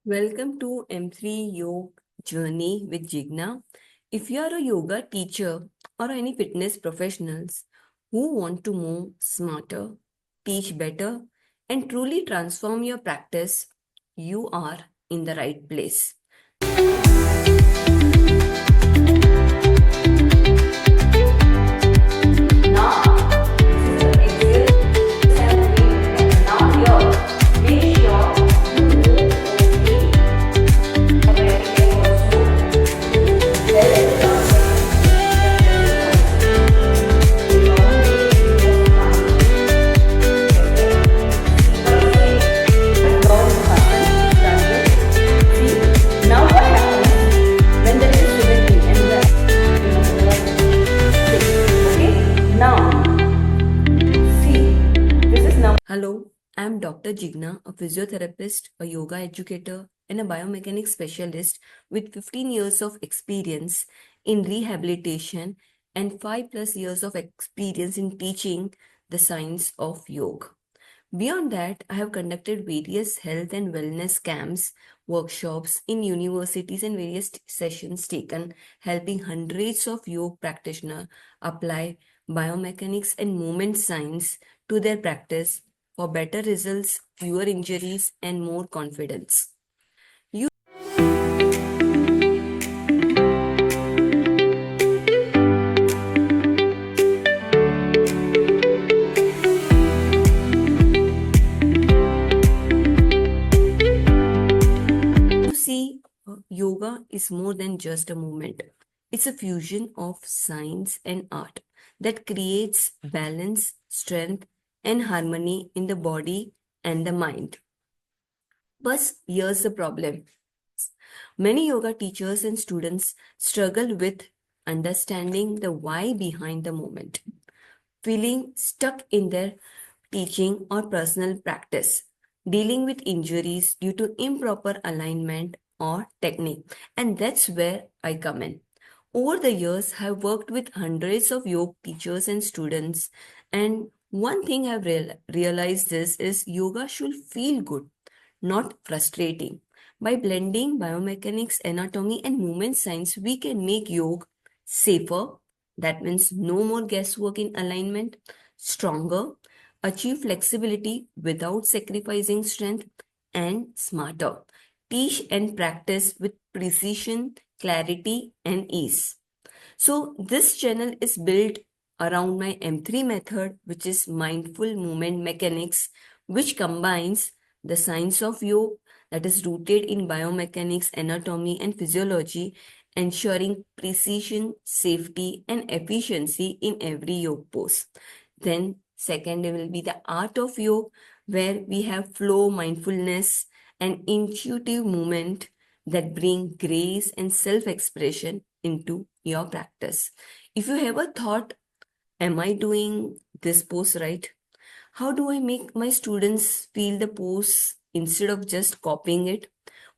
Welcome to M3 Yoga Journey with Jigna. If you are a yoga teacher or any fitness professionals who want to move smarter, teach better, and truly transform your practice, you are in the right place. Now what happens when there is symmetry and okay? Now see, this is now. Hello, I am Dr. Jigna, a physiotherapist, a yoga educator, and a biomechanics specialist with 15 years of experience in rehabilitation and 5+ years of experience in teaching the science of yoga. Beyond that, I have conducted various health and wellness camps, workshops in universities, and various sessions taken, helping hundreds of yoga practitioners apply biomechanics and movement science to their practice for better results, fewer injuries, and more confidence. Yoga is more than just a movement. It's a fusion of science and art that creates balance, strength, and harmony in the body and the mind. But here's the problem. Many yoga teachers and students struggle with understanding the why behind the movement, feeling stuck in their teaching or personal practice, dealing with injuries due to improper alignment or technique. And that's where I come in. Over the years, I've worked with hundreds of yoga teachers and students, and one thing I've realized is yoga should feel good, not frustrating. By blending biomechanics, anatomy, and movement science, we can make yoga safer. That means no more guesswork in alignment, stronger, achieve flexibility without sacrificing strength, and smarter. Teach and practice with precision, clarity, and ease. So, this channel is built around my M3 method, which is mindful movement mechanics, which combines the science of yoga that is rooted in biomechanics, anatomy, and physiology, ensuring precision, safety, and efficiency in every yoga pose. Then, second will be the art of yoga, where we have flow, mindfulness, and intuitive movement that bring grace and self-expression into your practice. If you ever thought, am I doing this pose right? How do I make my students feel the pose instead of just copying it?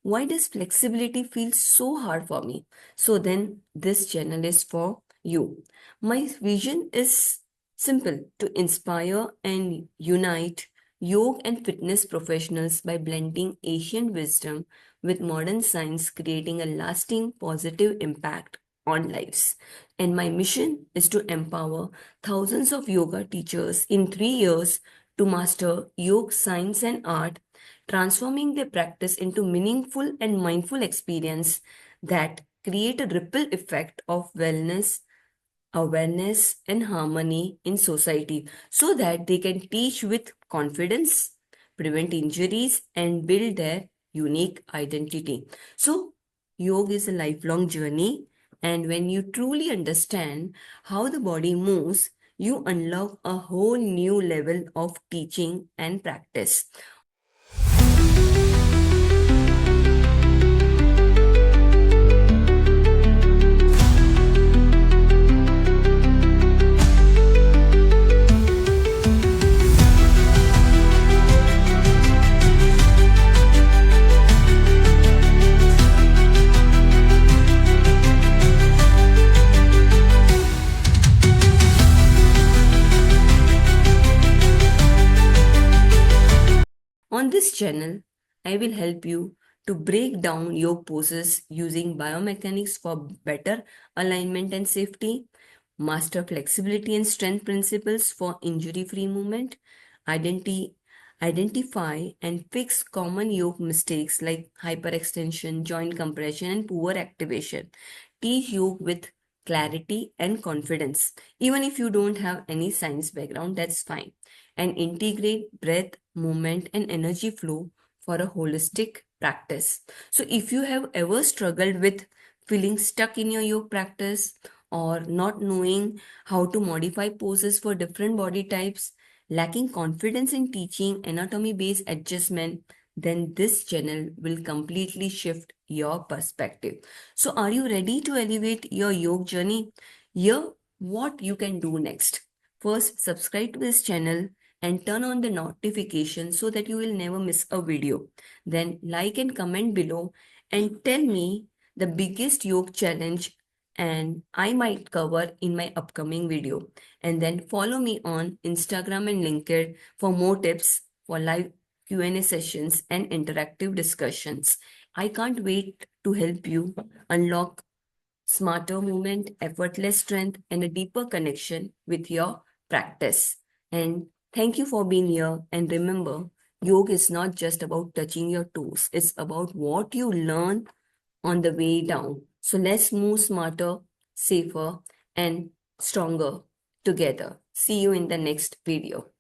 Why does flexibility feel so hard for me? So then this channel is for you. My vision is simple: to inspire and unite yoga and fitness professionals by blending Asian wisdom with modern science, creating a lasting positive impact on lives. And my mission is to empower thousands of yoga teachers in 3 years to master yoga science and art, transforming their practice into meaningful and mindful experience that create a ripple effect of wellness, awareness, and harmony in society, so that they can teach with confidence, prevent injuries, and build their unique identity. So, yoga is a lifelong journey, and when you truly understand how the body moves, you unlock a whole new level of teaching and practice. On this channel, I will help you to break down yoga poses using biomechanics for better alignment and safety, master flexibility and strength principles for injury-free movement, identi- identify and fix common yoga mistakes like hyperextension, joint compression, and poor activation. Teach yoga with clarity and confidence. Even if you don't have any science background, that's fine. And integrate breath, movement, and energy flow for a holistic practice. So, if you have ever struggled with feeling stuck in your yoga practice or not knowing how to modify poses for different body types, lacking confidence in teaching anatomy based adjustment, then this channel will completely shift your perspective. So, are you ready to elevate your yoga journey? Here, what you can do next. First, subscribe to this channel and turn on the notification so that you will never miss a video. Then, like and comment below and tell me the biggest yoga challenge and I might cover in my upcoming video. And then follow me on Instagram and LinkedIn for more tips for live Q&A sessions and interactive discussions. I can't wait to help you unlock smarter movement, effortless strength, and a deeper connection with your practice. And thank you for being here. And remember, yoga is not just about touching your toes, it's about what you learn on the way down. So let's move smarter, safer, and stronger together. See you in the next video.